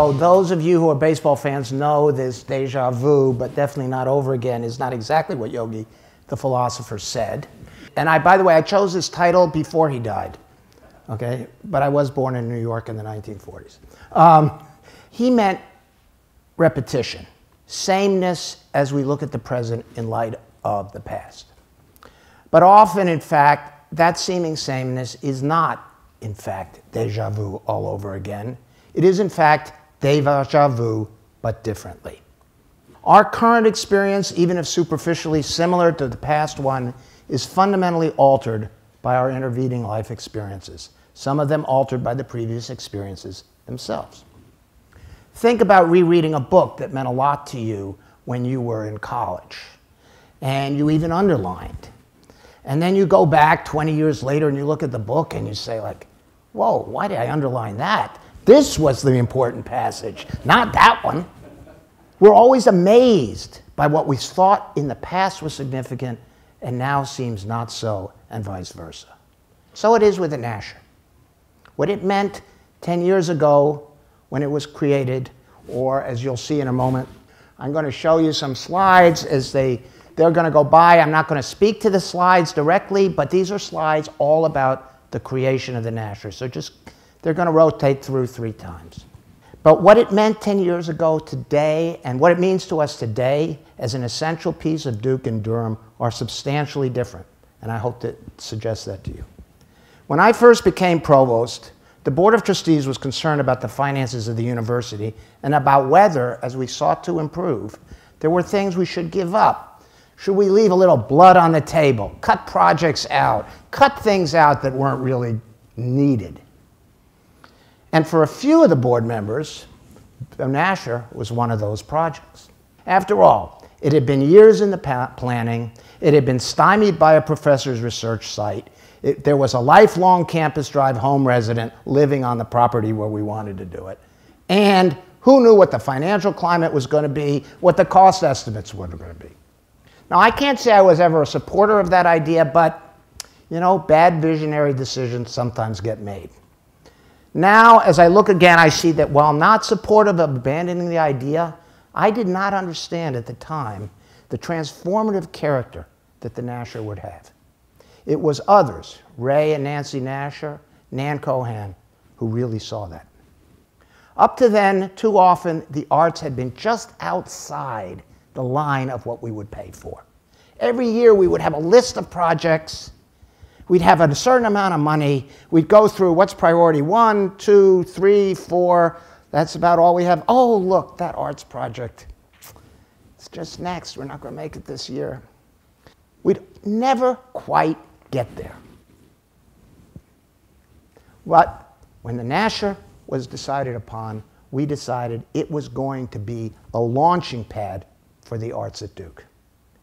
So those of you who are baseball fans know this deja vu, but definitely not over again, is not exactly what Yogi, the philosopher, said. And by the way, I chose this title before he died, okay? But I was born in New York in the 1940s. He meant repetition, sameness as we look at the present in light of the past. But often, in fact, that seeming sameness is not, in fact, deja vu all over again. It is, in fact, deja vu, but differently. Our current experience, even if superficially similar to the past one, is fundamentally altered by our intervening life experiences, some of them altered by the previous experiences themselves. Think about rereading a book that meant a lot to you when you were in college, and you even underlined. And then you go back 20 years later and you look at the book and you say, like, whoa, why did I underline that? This was the important passage, not that one. We're always amazed by what we thought in the past was significant and now seems not so, and vice versa. So it is with the Nasher. What it meant 10 years ago when it was created, or as you'll see in a moment, I'm going to show you some slides as they're going to go by. I'm not going to speak to the slides directly, but these are slides all about the creation of the Nasher. So they're going to rotate through 3 times. But what it meant 10 years ago today, and what it means to us today as an essential piece of Duke and Durham are substantially different. And I hope to suggest that to you. When I first became provost, the Board of Trustees was concerned about the finances of the university and about whether, as we sought to improve, there were things we should give up. Should we leave a little blood on the table, cut projects out, cut things out that weren't really needed? And for a few of the board members, Nasher was one of those projects. After all, it had been years in the planning. It had been stymied by a professor's research site. There was a lifelong campus drive home resident living on the property where we wanted to do it. And who knew what the financial climate was going to be, what the cost estimates were going to be. Now, I can't say I was ever a supporter of that idea, but, you know, bad visionary decisions sometimes get made. Now, as I look again, I see that while not supportive of abandoning the idea, I did not understand at the time the transformative character that the Nasher would have. It was others, Ray and Nancy Nasher, Nan Cohan, who really saw that. Up to then, too often, the arts had been just outside the line of what we would pay for. Every year, we would have a list of projects. We'd have a certain amount of money. We'd go through what's priority 1, 2, 3, 4. That's about all we have. Oh, look, that arts project. It's just next. We're not going to make it this year. We'd never quite get there. But when the Nasher was decided upon, we decided it was going to be a launching pad for the arts at Duke.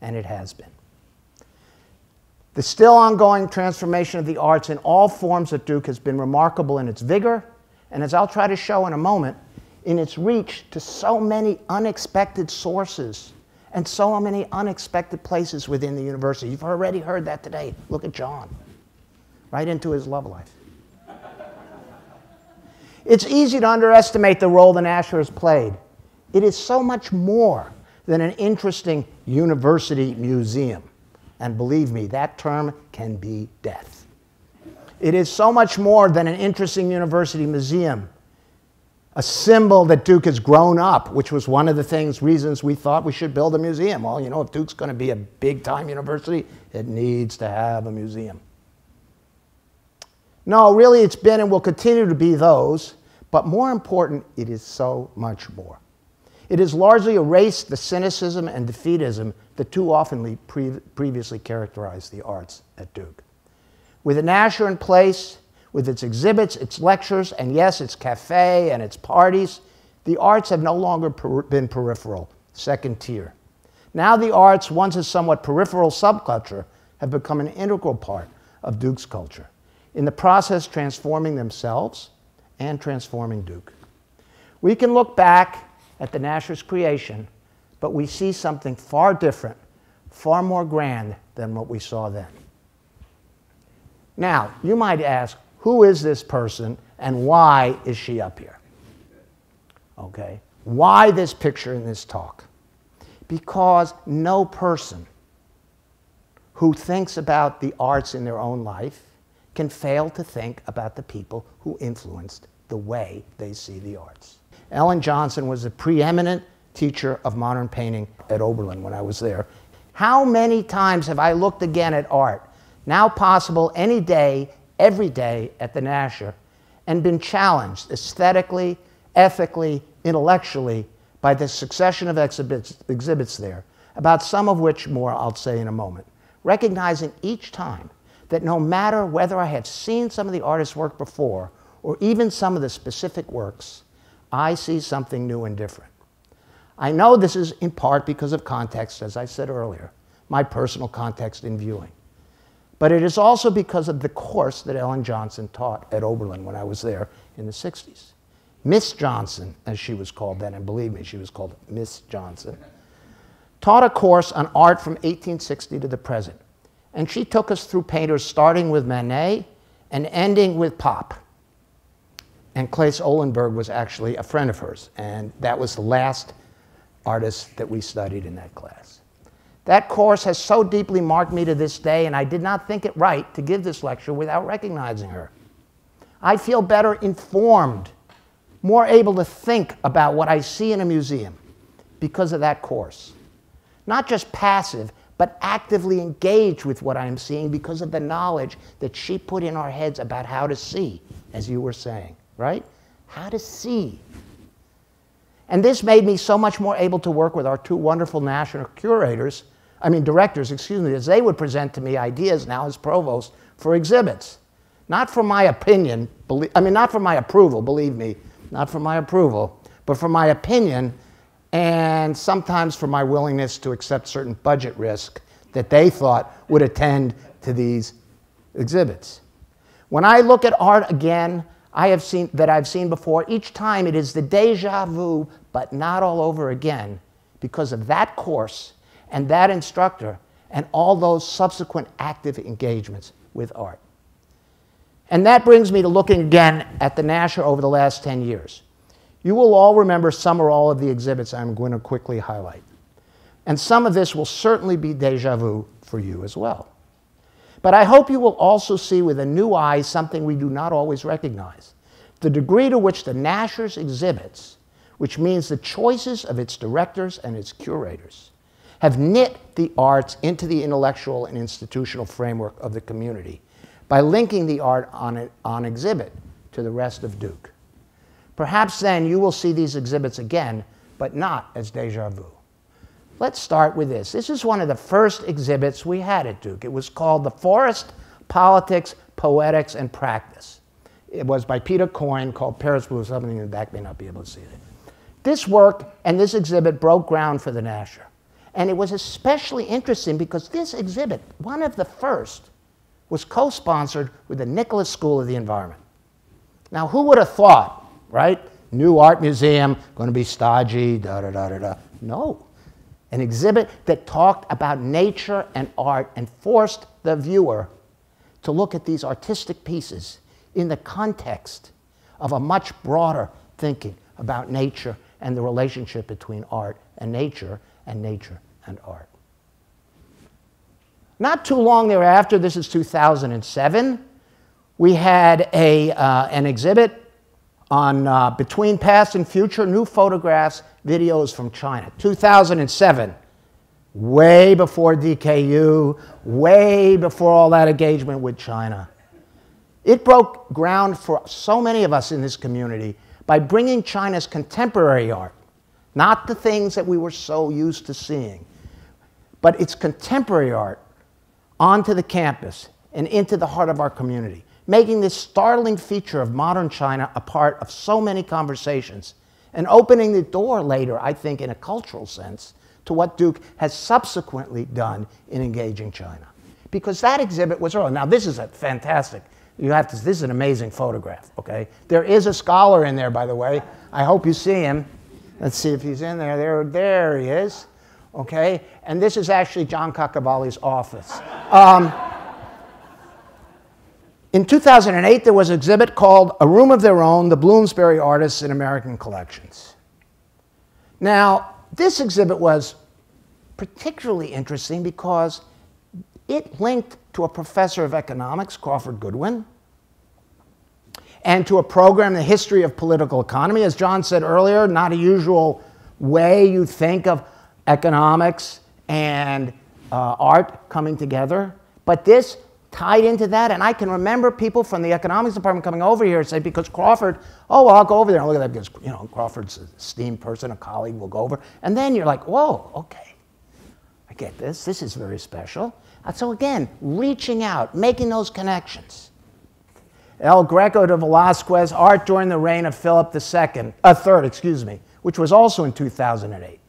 And it has been. The still ongoing transformation of the arts in all forms at Duke has been remarkable in its vigor, and as I'll try to show in a moment, in its reach to so many unexpected sources and so many unexpected places within the university. You've already heard that today. Look at John, right into his love life. It's easy to underestimate the role the Nasher has played. It is so much more than an interesting university museum. And believe me, that term can be death. It is so much more than an interesting university museum, a symbol that Duke has grown up, which was one of the reasons we thought we should build a museum. Well, you know, if Duke's going to be a big-time university, it needs to have a museum. No, really, it's been and will continue to be those, but more important, it is so much more. It has largely erased the cynicism and defeatism that too often previously characterized the arts at Duke. With the Nasher in place, with its exhibits, its lectures, and yes, its cafe and its parties, the arts have no longer been peripheral, second tier. Now the arts, once a somewhat peripheral subculture, have become an integral part of Duke's culture, in the process transforming themselves and transforming Duke. We can look back at the Nasher's creation, but we see something far different, far more grand than what we saw then. Now, you might ask, who is this person and why is she up here? okay? Why this picture in this talk? Because no person who thinks about the arts in their own life can fail to think about the people who influenced the way they see the arts. Ellen Johnson was a preeminent teacher of modern painting at Oberlin when I was there. How many times have I looked again at art, now possible any day, every day at the Nasher, and been challenged aesthetically, ethically, intellectually by the succession of exhibits there, about some of which more I'll say in a moment, recognizing each time that no matter whether I have seen some of the artist's work before or even some of the specific works, I see something new and different. I know this is in part because of context, as I said earlier, my personal context in viewing. But it is also because of the course that Ellen Johnson taught at Oberlin when I was there in the 60s. Miss Johnson, as she was called then, and believe me, she was called Miss Johnson, taught a course on art from 1860 to the present. And she took us through painters starting with Manet and ending with Pop. And Claes Oldenburg was actually a friend of hers, and that was the last artist that we studied in that class. That course has so deeply marked me to this day, and I did not think it right to give this lecture without recognizing her. I feel better informed, more able to think about what I see in a museum because of that course. Not just passive, but actively engaged with what I am seeing because of the knowledge that she put in our heads about how to see, as you were saying, right? How to see. And this made me so much more able to work with our two wonderful national directors, as they would present to me ideas now as provost for exhibits. Not for my opinion, not for my approval, believe me, not for my approval, but for my opinion and sometimes for my willingness to accept certain budget risk that they thought would attend to these exhibits. When I look at art again, I've seen before, each time it is the deja vu, but not all over again, because of that course and that instructor and all those subsequent active engagements with art. And that brings me to looking again at the Nasher over the last 10 years. You will all remember some or all of the exhibits I'm going to quickly highlight. And some of this will certainly be deja vu for you as well. But I hope you will also see with a new eye something we do not always recognize. The degree to which the Nasher's exhibits, which means the choices of its directors and its curators, have knit the arts into the intellectual and institutional framework of the community by linking the art on exhibit to the rest of Duke. Perhaps then you will see these exhibits again, but not as deja vu. Let's start with this. This is one of the first exhibits we had at Duke. It was called The Forest, Politics, Poetics, and Practice. It was by Peter Coyne, called Paris Blue. Something in the back may not be able to see it. This work and this exhibit broke ground for the Nasher. And it was especially interesting because this exhibit, one of the first, was co-sponsored with the Nicholas School of the Environment. Now, who would have thought, right? New art museum, going to be stodgy, da-da-da-da-da. No. An exhibit that talked about nature and art and forced the viewer to look at these artistic pieces in the context of a much broader thinking about nature and the relationship between art and nature and art. Not too long thereafter, this is 2007, we had an exhibit on Between Past and Future, New Photographs, Videos from China. 2007, way before DKU, way before all that engagement with China. It broke ground for so many of us in this community by bringing China's contemporary art, not the things that we were so used to seeing, but its contemporary art onto the campus and into the heart of our community, making this startling feature of modern China a part of so many conversations and opening the door later, I think, in a cultural sense, to what Duke has subsequently done in engaging China. Because that exhibit was early. Now, this is a fantastic, this is an amazing photograph, okay? There is a scholar in there, by the way. I hope you see him. Let's see if he's in there. There he is, okay? And this is actually John Caccavale's office. In 2008, there was an exhibit called A Room of Their Own, The Bloomsbury Artists in American Collections. Now, this exhibit was particularly interesting because it linked to a professor of economics, Crawford Goodwin, and to a program, The History of Political Economy. As John said earlier, not a usual way you think of economics and art coming together. But this tied into that, and I can remember people from the economics department coming over here and say, because Crawford, oh, well, I'll go over there and look at that because, you know, Crawford's an esteemed person, a colleague, will go over. And then you're like, whoa, okay, I get this. This is very special. And so again, reaching out, making those connections. El Greco de Velázquez, Art During the Reign of Philip III, which was also in 2008.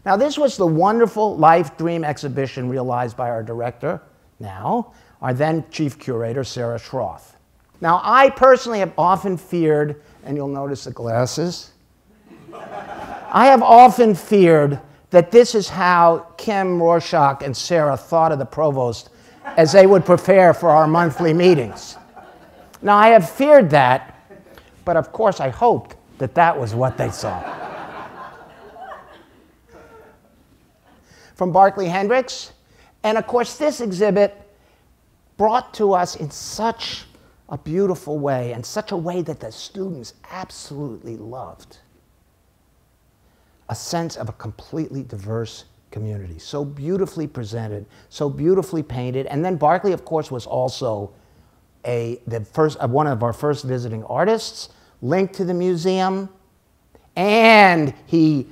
Now, this was the wonderful Life Dream exhibition realized by our director, our then chief curator, Sarah Schroth. Now, I personally have often feared, and you'll notice the glasses, I have often feared that this is how Kim, Rorschach, and Sarah thought of the provost as they would prepare for our monthly meetings. Now, I have feared that, but of course I hoped that that was what they saw. From Barclay Hendricks, and of course this exhibit brought to us in such a beautiful way, and such a way that the students absolutely loved, a sense of a completely diverse community, so beautifully presented, so beautifully painted. And then Barclay, of course, was also one of our first visiting artists, linked to the museum, and he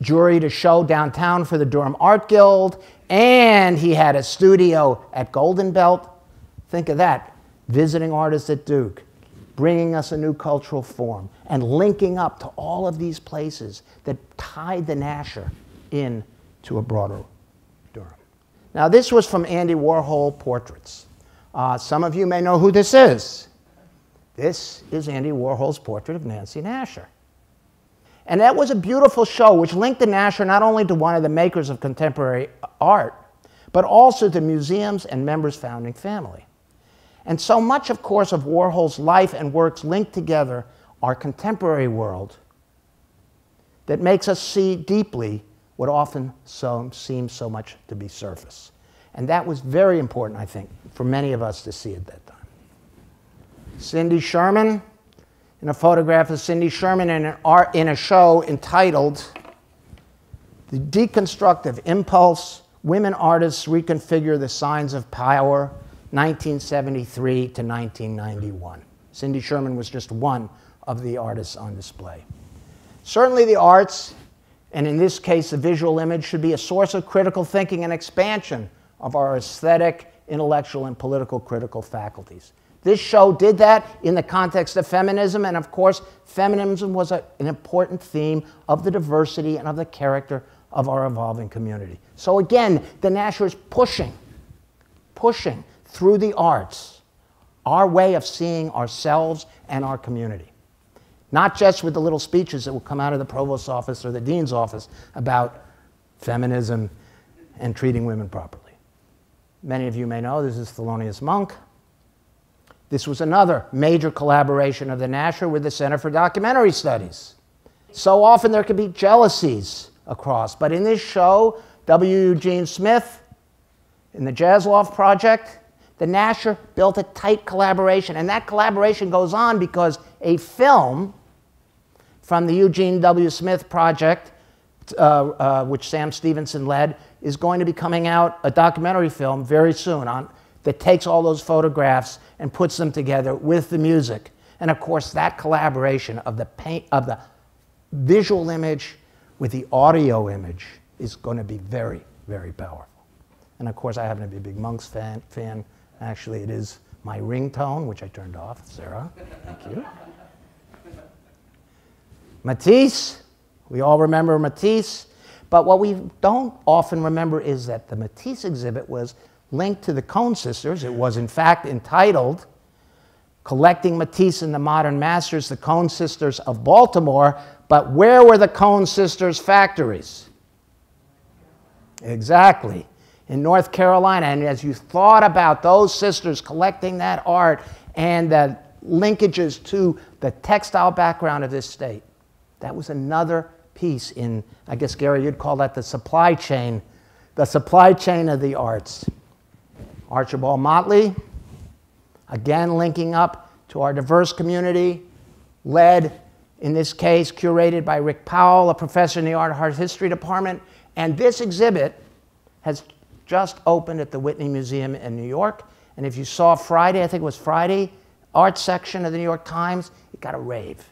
juried a show downtown for the Durham Art Guild, and he had a studio at Golden Belt. Think of that, visiting artists at Duke, bringing us a new cultural form, and linking up to all of these places that tied the Nasher in to a broader Durham. Now, this was from Andy Warhol Portraits. Some of you may know who this is. This is Andy Warhol's portrait of Nancy Nasher. And that was a beautiful show which linked the Nasher not only to one of the makers of contemporary art, but also to museums and members' founding family. And so much, of course, of Warhol's life and works linked together our contemporary world that makes us see deeply what often seems so much to be surface. And that was very important, I think, for many of us to see at that time. Cindy Sherman, in a photograph of Cindy Sherman in a show entitled The Deconstructive Impulse, Women Artists Reconfigure the Signs of Power, 1973 to 1991. Cindy Sherman was just one of the artists on display. Certainly the arts, and in this case the visual image, should be a source of critical thinking and expansion of our aesthetic, intellectual, and political critical faculties. This show did that in the context of feminism, and of course feminism was an important theme of the diversity and of the character of our evolving community. So again, the Nasher is pushing through the arts our way of seeing ourselves and our community. Not just with the little speeches that will come out of the provost's office or the dean's office about feminism and treating women properly. Many of you may know this is Loneliest Monk. This was another major collaboration of the Nasher with the Center for Documentary Studies. So often there could be jealousies across, but in this show, W. Eugene Smith, in the Jasloff Project, the Nasher built a tight collaboration, and that collaboration goes on because a film from the Eugene W. Smith Project, which Sam Stevenson led, is going to be coming out, a documentary film, very soon that takes all those photographs and puts them together with the music. And of course, that collaboration of the visual image with the audio image is going to be very, very powerful. And of course, I happen to be a big Monks fan. Actually, it is my ringtone, which I turned off. Sarah, thank you. Matisse, we all remember Matisse. But what we don't often remember is that the Matisse exhibit was linked to the Cohn sisters. It was, in fact, entitled Collecting Matisse and the Modern Masters, the Cohn Sisters of Baltimore. But where were the Cohn sisters' factories? Exactly, in North Carolina. And as you thought about those sisters collecting that art and the linkages to the textile background of this state, that was another piece in, I guess, Gary, you'd call that the supply chain of the arts. Archibald Motley, again linking up to our diverse community, led, in this case, curated by Rick Powell, a professor in the Art History Department. And this exhibit has just opened at the Whitney Museum in New York. And if you saw Friday, I think it was Friday, art section of the New York Times, it got a rave.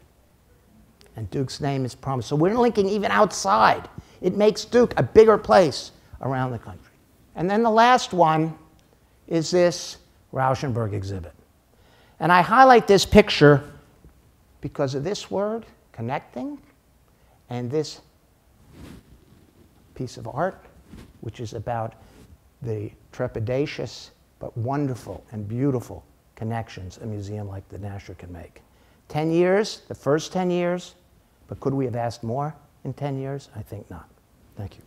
And Duke's name is promised. So we're linking even outside. It makes Duke a bigger place around the country. And then the last one is this Rauschenberg exhibit. And I highlight this picture because of this word, connecting, and this piece of art, which is about the trepidatious but wonderful and beautiful connections a museum like the Nasher can make. 10 years, the first 10 years, but could we have asked more in 10 years? I think not. Thank you.